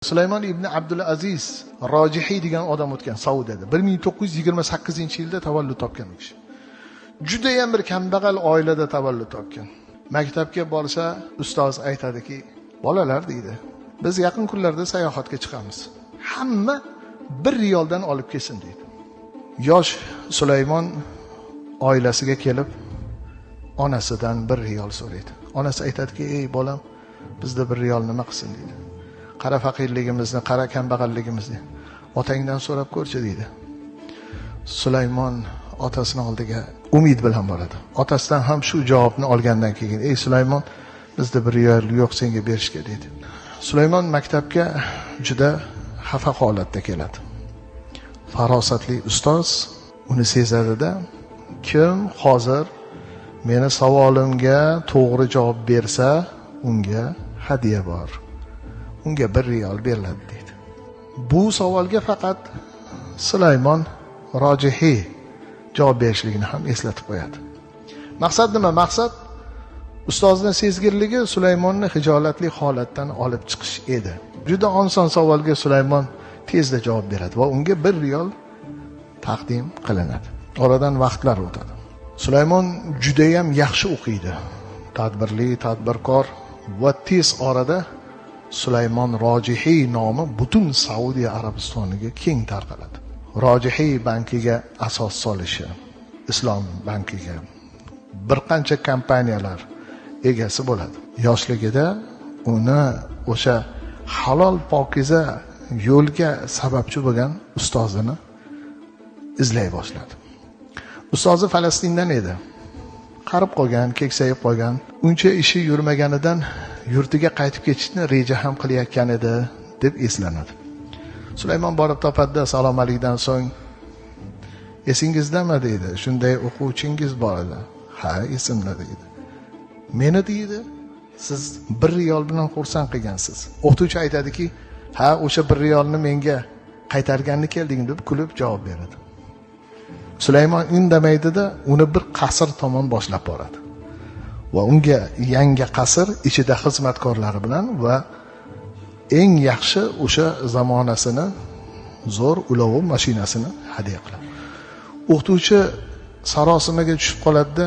Sulaymon ibn Abdulaziz Rojihiy degan odam o'tgan Saudiyada. 1928-yilda tavallud topgan u kishi. Juda ham bir kambag'al oilada tavallud topgan. Maktabga borsa, ustoz aytadiki, "Bolalar," deydi, "biz yaqin kunlarda sayohatga chiqamiz. Hamma 1 riyoldan olib kelsin," deydi. Yosh Sulaymon oilasiga kelib, onasidan 1 riyol so'raydi. Onasi aytadiki, "Ey bolam, bizda 1 riyol nima qilsin," deydi. "Qara faqirligimizni, qara kambag'alligimizni. Otangdan so'rab ko'rchi," deydi. Sulaymon otasini oldiga umid bilan boradi. Otasidan ham shu javobni olgandan keyin, "Ey Sulaymon, bizda 1 riyol yo'q senga berishga," deydi. Sulaymon maktabga juda xafa holatda keladi. Farosatli ustoz uni sezadi-da, kim hozir meni savolimga to'g'ri javob bersa, unga hadiya bor. Unga 1 riyol beriladi, deydi. Bu savolga faqat Sulaymon Rojihiy javob berishligini ham eslatib qo'yadi. Maqsad nima? Maqsad ustozning sezgirligi Sulaymonni hijolatli holatdan olib chiqish edi. Juda oson savolga Sulaymon tezda javob beradi va unga 1 riyol taqdim qilinadi. Oradan vaqtlar o'tadi. Sulaymon juda ham yaxshi o'qiydi. Tadbirli, tadbirkor va tez orada Sulaymon Rojihiy nomi butun Saudiya Arabistoniga keng tarqaladi. Rojihiy bankiga asos solishi, Islom bankiga bir qancha kompaniyalar egasi bo'ladi. Yoshligida uni o'sha halol pokiza yo'lga sababchi bo'lgan ustozini izlay boshladi. Ustozi Falastindan edi. Qarib qolgan, keksayib qolgan, uncha ishi yurmaganidan yurtiga qaytib ketishni reja ham qilayotgan edi deb eslanadi. Sulaymon borib topadi, salom alikdan so'ng, "Esingizdami?" deydi. "Shunday o'quvchingiz bor edi." "Ha, esimda," deydi. "Meni," deydi, "siz 1 riyol bilan xursand qilgansiz." O'qituvchi aytadiki, "Ha, o'sha 1 riyolni menga qaytarganni kelding," deb kulib javob beradi. Sulaymon indamaydi-da, uni bir qasr tomon boshlab boradi. Va unga yangi qasr ichida xizmatkorlari bilan va eng yaxshi o'sha zamonasini zo'r ulovli mashinasini hadya qiladi. O'qituvchi sarosimaga tushib qoladi-da,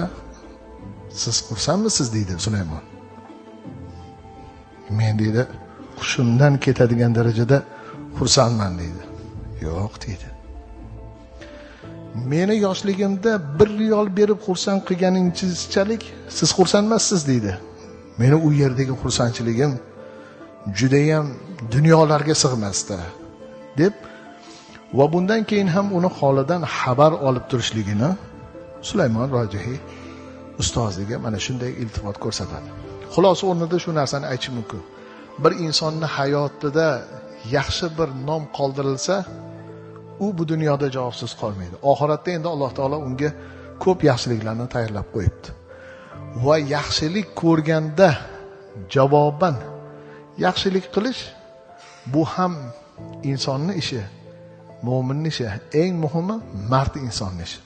"Siz xursandmisiz?" deydi Sulaymon. "Men," deydi, "hushimdan ketadigan darajada xursandman," deydi. "Yo'q," deydi. "Meni yoshligimda 1 riyol berib xursand qilganingizchalik siz xursand emassiz," deydi. "Meni u yerdagi xursandchiligim juda ham dunyolarga sig'masdi," deb va bundan keyin ham uni holidan xabar olib turishligini Sulaymon Rojihiy ustoziga mana shunday iltifot ko'rsatadi. Xulosa o'rnida shu narsani aytish mumkin. Bir insonni hayotida yaxshi bir nom qoldirilsa, u bu dunyoda javobsiz qolmaydi. Oxiratda endi Alloh taolo unga ko'p yaxshiliklarni tayyorlab qo'yibdi. Va yaxshilik ko'rganda javoban yaxshilik qilish bu ham insonning ishi, mo'minning ishi, eng muhimi mard insonning ishi.